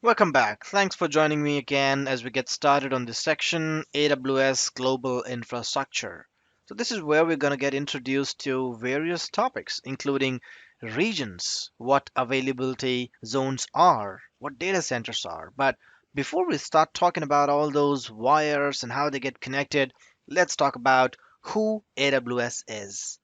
Welcome back. Thanks for joining me again as we get started on this section AWS Global Infrastructure. So, this is where we're going to get introduced to various topics, including regions, what availability zones are, what data centers are. But before we start talking about all those wires and how they get connected, let's talk about who AWS is.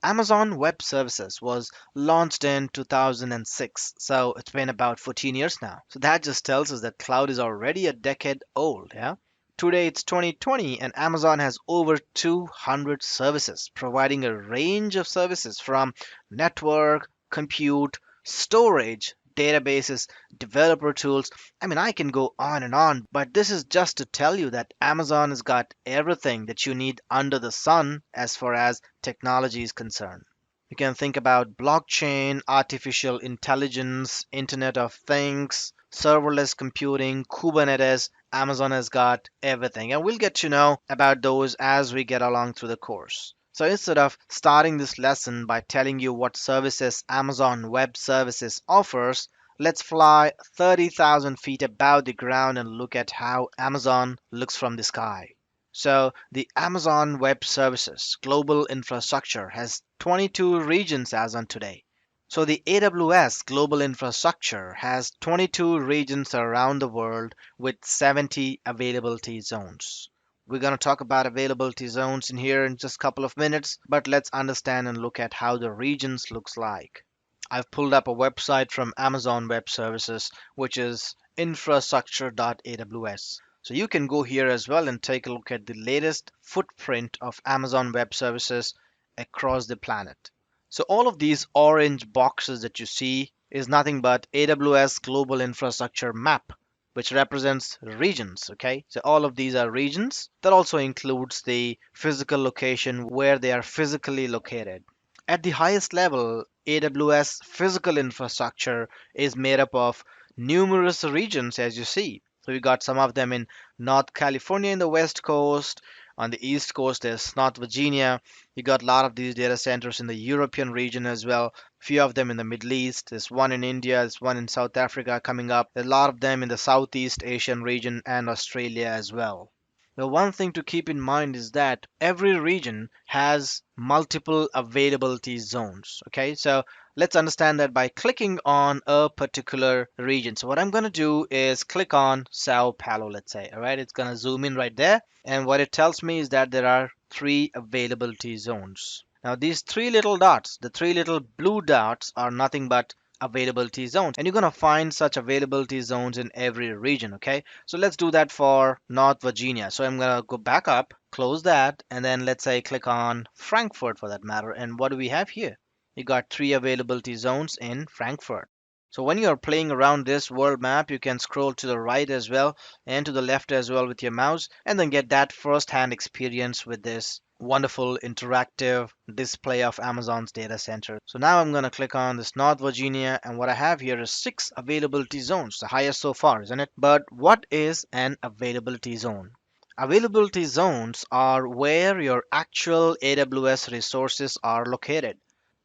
Amazon Web Services was launched in 2006, so it's been about 14 years now. So that just tells us that cloud is already a decade old, yeah? Today it's 2020 and Amazon has over 200 services providing a range of services from network, compute, storage, databases, developer tools. I mean, I can go on, but this is just to tell you that Amazon has got everything that you need under the sun as far as technology is concerned. You can think about blockchain, artificial intelligence, Internet of Things, serverless computing, Kubernetes. Amazon has got everything. And we'll get to know about those as we get along through the course. So instead of starting this lesson by telling you what services Amazon Web Services offers, let's fly 30,000 feet above the ground and look at how Amazon looks from the sky. So the Amazon Web Services global infrastructure has 22 regions as on today. So the AWS Global Infrastructure has 22 regions around the world with 70 availability zones. We're going to talk about availability zones in here in just a couple of minutes, but let's understand and look at how the regions looks like. I've pulled up a website from Amazon Web Services, which is infrastructure.aws. So you can go here as well and take a look at the latest footprint of Amazon Web Services across the planet. So all of these orange boxes that you see is nothing but AWS Global Infrastructure Map, which represents regions, okay? So all of these are regions. That also includes the physical location where they are physically located. At the highest level, AWS physical infrastructure is made up of numerous regions, as you see. So you got some of them in North California in the West Coast. On the East Coast, there's North Virginia. You got a lot of these data centers in the European region as well. Few of them in the Middle East. There's one in India. There's one in South Africa coming up. There's a lot of them in the Southeast Asian region and Australia as well. The one thing to keep in mind is that every region has multiple availability zones. Okay, so let's understand that by clicking on a particular region. So what I'm going to do is click on Sao Paulo, let's say. All right, it's going to zoom in right there. And what it tells me is that there are three availability zones. Now, these three little dots, the three little blue dots, are nothing but availability zones. And you're going to find such availability zones in every region, okay? So let's do that for North Virginia. So I'm going to go back up, close that, and then let's say click on Frankfurt for that matter. And what do we have here? You got three availability zones in Frankfurt. So when you're playing around this world map, you can scroll to the right as well and to the left as well with your mouse and then get that first-hand experience with this wonderful interactive display of Amazon's data center. So now I'm going to click on this North Virginia and what I have here is six availability zones, the highest so far, isn't it? But what is an availability zone? Availability zones are where your actual AWS resources are located.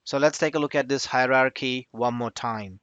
So let's take a look at this hierarchy one more time.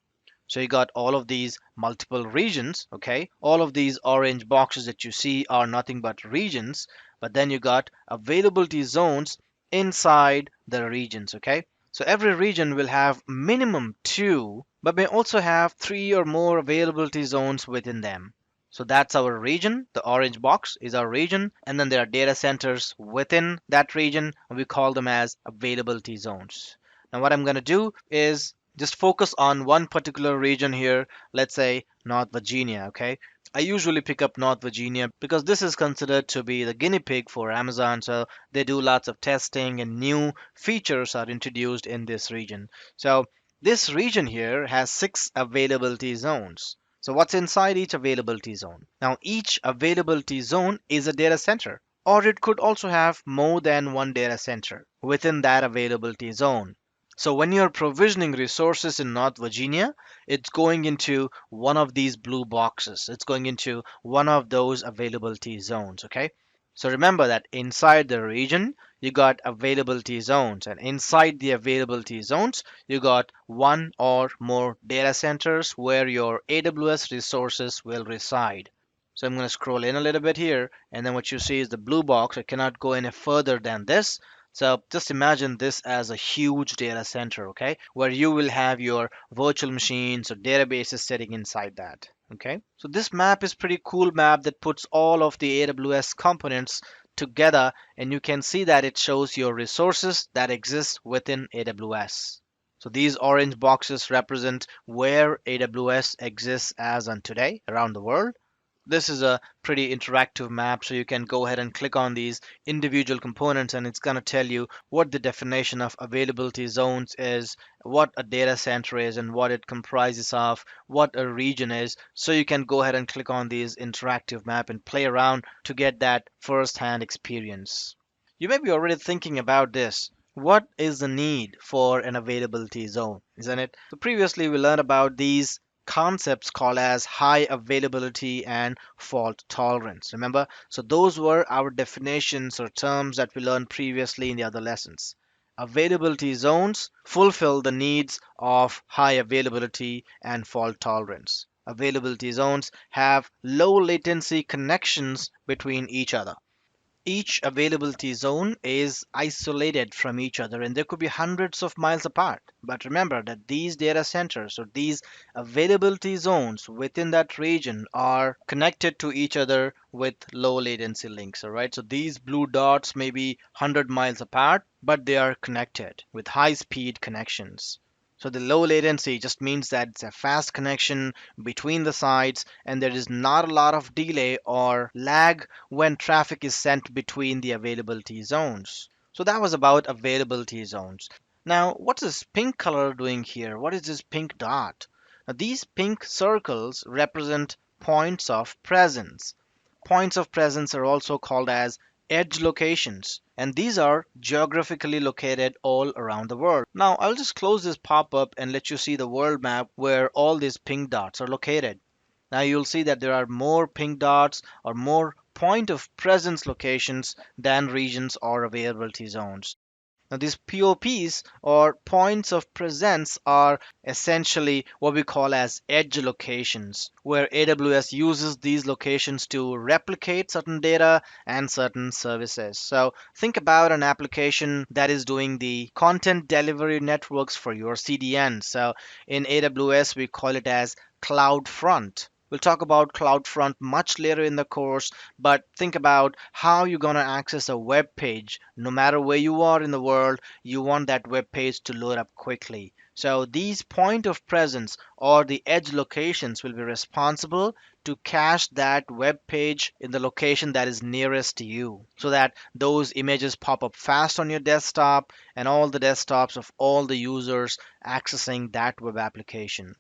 So you got all of these multiple regions, okay? All of these orange boxes that you see are nothing but regions, but then you got availability zones inside the regions, okay? So every region will have minimum two, but may also have three or more availability zones within them. So that's our region. The orange box is our region, and then there are data centers within that region, and we call them as availability zones. Now what I'm going to do is just focus on one particular region here, let's say North Virginia, okay? I usually pick up North Virginia because this is considered to be the guinea pig for Amazon, so they do lots of testing and new features are introduced in this region. So this region here has six availability zones. So what's inside each availability zone? Now each availability zone is a data center, or it could also have more than one data center within that availability zone. So when you're provisioning resources in North Virginia, it's going into one of these blue boxes. It's going into one of those availability zones, okay? So remember that inside the region, you got availability zones, and inside the availability zones, you got one or more data centers where your AWS resources will reside. So I'm going to scroll in a little bit here, and then what you see is the blue box. I cannot go any further than this. So just imagine this as a huge data center, okay, where you will have your virtual machines or databases sitting inside that. Okay, so this map is pretty cool map that puts all of the AWS components together, and you can see that it shows your resources that exist within AWS. So these orange boxes represent where AWS exists as on today around the world. This is a pretty interactive map, so you can go ahead and click on these individual components, and it's going to tell you what the definition of availability zones is, what a data center is, and what it comprises of, what a region is. So you can go ahead and click on these interactive map and play around to get that first-hand experience. You may be already thinking about this. What is the need for an availability zone, isn't it? So previously we learned about these concepts called as high availability and fault tolerance. Remember? So those were our definitions or terms that we learned previously in the other lessons. Availability zones fulfill the needs of high availability and fault tolerance. Availability zones have low latency connections between each other. Each availability zone is isolated from each other, and there could be hundreds of miles apart. But remember that these data centers or these availability zones within that region are connected to each other with low latency links. All right, so these blue dots may be 100 miles apart, but they are connected with high speed connections. So the low latency just means that it's a fast connection between the sites, and there is not a lot of delay or lag when traffic is sent between the availability zones. So that was about availability zones. Now, what's this pink color doing here? What is this pink dot? Now, these pink circles represent points of presence. Points of presence are also called as edge locations, and these are geographically located all around the world. Now, I'll just close this pop-up and let you see the world map where all these pink dots are located. Now you'll see that there are more pink dots or more point of presence locations than regions or availability zones. Now, these POPs or points of presence are essentially what we call as edge locations, where AWS uses these locations to replicate certain data and certain services. So, think about an application that is doing the content delivery networks for your CDN. So, in AWS, we call it as CloudFront. We'll talk about CloudFront much later in the course, but think about how you're going to access a web page. No matter where you are in the world, you want that web page to load up quickly. So these point of presence or the edge locations will be responsible to cache that web page in the location that is nearest to you, so that those images pop up fast on your desktop and all the desktops of all the users accessing that web application.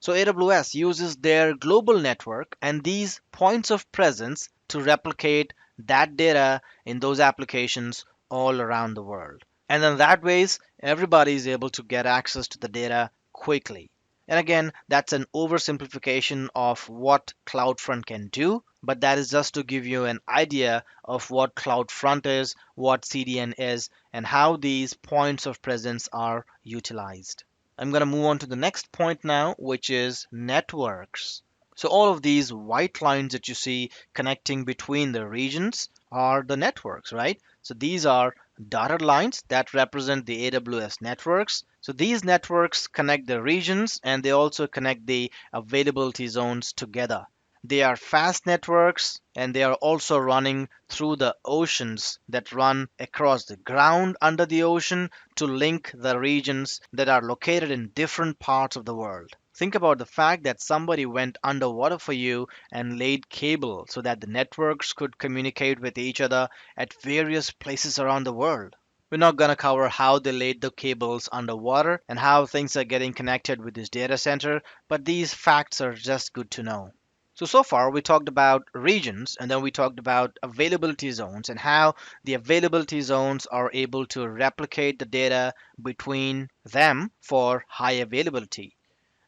So AWS uses their global network and these points of presence to replicate that data in those applications all around the world. And then that ways, everybody is able to get access to the data quickly. And again, that's an oversimplification of what CloudFront can do, but that is just to give you an idea of what CloudFront is, what CDN is, and how these points of presence are utilized. I'm going to move on to the next point now, which is networks. So all of these white lines that you see connecting between the regions are the networks, right? So these are dotted lines that represent the AWS networks. So these networks connect the regions and they also connect the availability zones together. They are fast networks and they are also running through the oceans that run across the ground under the ocean to link the regions that are located in different parts of the world. Think about the fact that somebody went underwater for you and laid cable so that the networks could communicate with each other at various places around the world. We're not going to cover how they laid the cables underwater and how things are getting connected with this data center, but these facts are just good to know. So far we talked about regions and then we talked about availability zones and how the availability zones are able to replicate the data between them for high availability.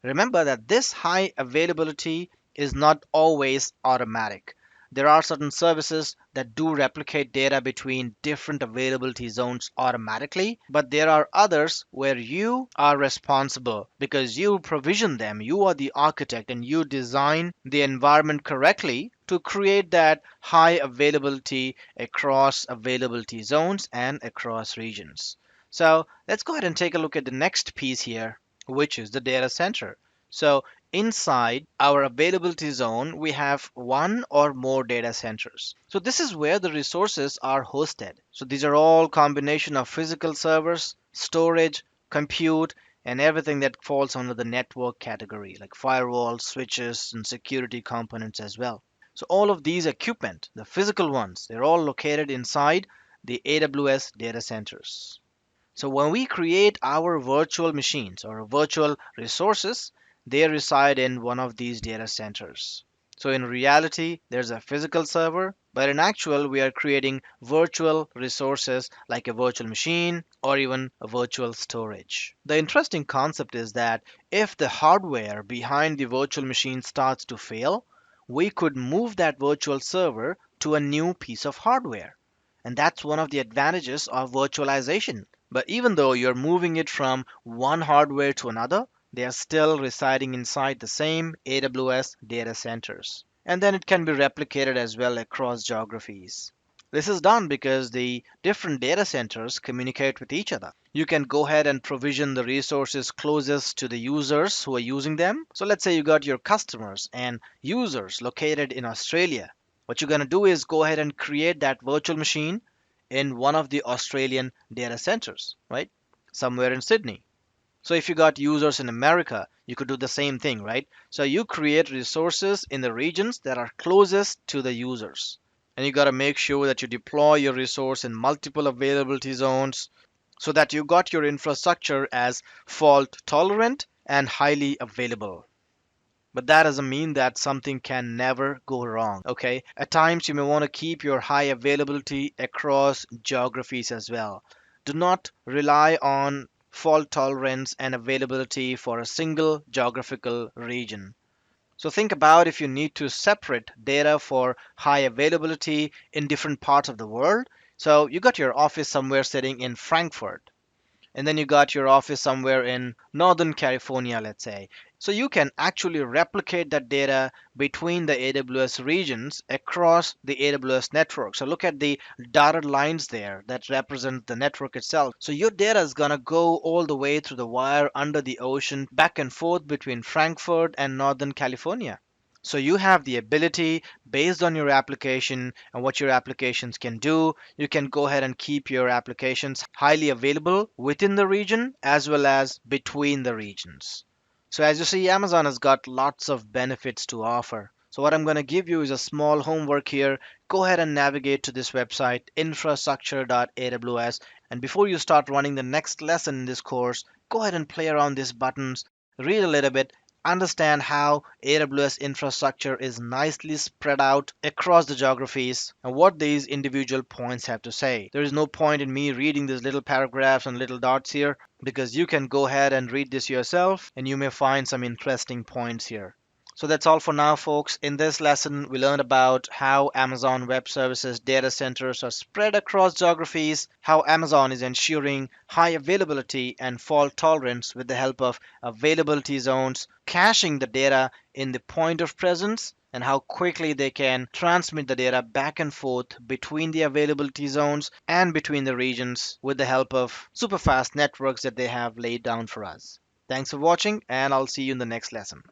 Remember that this high availability is not always automatic. There are certain services that do replicate data between different availability zones automatically, but there are others where you are responsible because you provision them. You are the architect and you design the environment correctly to create that high availability across availability zones and across regions. So let's go ahead and take a look at the next piece here, which is the data center. So inside our availability zone, we have one or more data centers. So this is where the resources are hosted. So these are all combination of physical servers, storage, compute, and everything that falls under the network category, like firewalls, switches, and security components as well. So all of these equipment, the physical ones, they're all located inside the AWS data centers. So when we create our virtual machines or virtual resources, they reside in one of these data centers. So in reality, there's a physical server, but in actual, we are creating virtual resources like a virtual machine or even a virtual storage. The interesting concept is that if the hardware behind the virtual machine starts to fail, we could move that virtual server to a new piece of hardware. And that's one of the advantages of virtualization. But even though you're moving it from one hardware to another, they are still residing inside the same AWS data centers. And then it can be replicated as well across geographies. This is done because the different data centers communicate with each other. You can go ahead and provision the resources closest to the users who are using them. So let's say you got your customers and users located in Australia. What you're going to do is go ahead and create that virtual machine in one of the Australian data centers, right? Somewhere in Sydney. So if you got users in America, you could do the same thing, right? So you create resources in the regions that are closest to the users. And you got to make sure that you deploy your resource in multiple availability zones so that you got your infrastructure as fault tolerant and highly available. But that doesn't mean that something can never go wrong, okay? At times you may want to keep your high availability across geographies as well. Do not rely on fault tolerance and availability for a single geographical region. So think about if you need to separate data for high availability in different parts of the world. So you got your office somewhere sitting in Frankfurt, and then you got your office somewhere in Northern California, let's say. So you can actually replicate that data between the AWS regions across the AWS network. So look at the dotted lines there that represent the network itself. So your data is going to go all the way through the wire under the ocean back and forth between Frankfurt and Northern California. So you have the ability based on your application and what your applications can do. You can go ahead and keep your applications highly available within the region as well as between the regions. So as you see, Amazon has got lots of benefits to offer. So what I'm going to give you is a small homework here. Go ahead and navigate to this website, infrastructure.aws. And before you start running the next lesson in this course, go ahead and play around these buttons, read a little bit, understand how AWS infrastructure is nicely spread out across the geographies and what these individual points have to say. There is no point in me reading these little paragraphs and little dots here because you can go ahead and read this yourself and you may find some interesting points here. So that's all for now, folks. In this lesson, we learned about how Amazon Web Services data centers are spread across geographies, how Amazon is ensuring high availability and fault tolerance with the help of availability zones, caching the data in the point of presence, and how quickly they can transmit the data back and forth between the availability zones and between the regions with the help of super fast networks that they have laid down for us. Thanks for watching, and I'll see you in the next lesson.